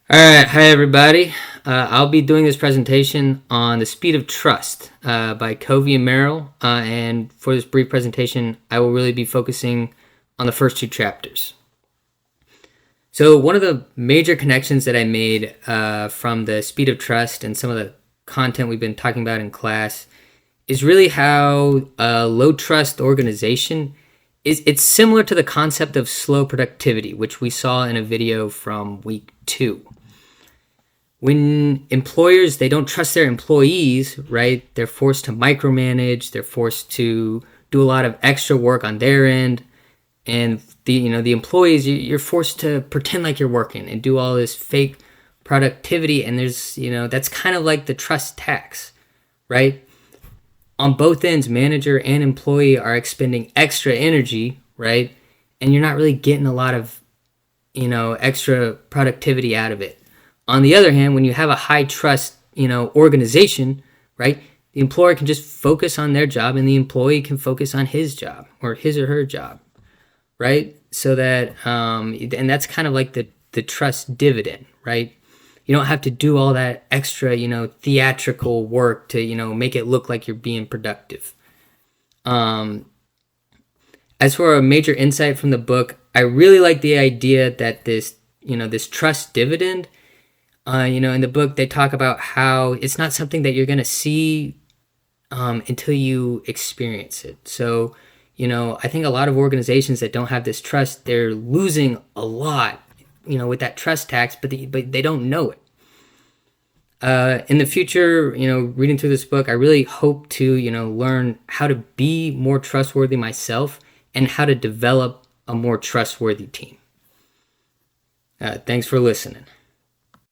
All right, hi everybody. I'll be doing this presentation on the speed of trust by Covey and Merrill. And for this brief presentation, I will really be focusing on the first two chapters. So one of the major connections that I made from the speed of trust and some of the content we've been talking about in class is really how a low trust organization it's similar to the concept of slow productivity, which we saw in a video from week 2. When employers, they don't trust their employees, right? They're forced to micromanage, they're forced to do a lot of extra work on their end. And the employees, you're forced to pretend like you're working and do all this fake productivity. And that's kind of like the trust tax, right? On both ends, manager and employee are expending extra energy, right? And you're not really getting a lot of, extra productivity out of it. On the other hand, when you have a high trust, organization, right, the employer can just focus on their job and the employee can focus on his job or his or her job, right? So that, and that's kind of like the trust dividend, right? You don't have to do all that extra, theatrical work to, make it look like you're being productive. As for a major insight from the book, I really like the idea that this trust dividend, in the book, they talk about how it's not something that you're going to see until you experience it. So, I think a lot of organizations that don't have this trust, they're losing a lot, with that trust tax, but they don't know it. In the future, reading through this book, I really hope to, learn how to be more trustworthy myself and how to develop a more trustworthy team. Thanks for listening.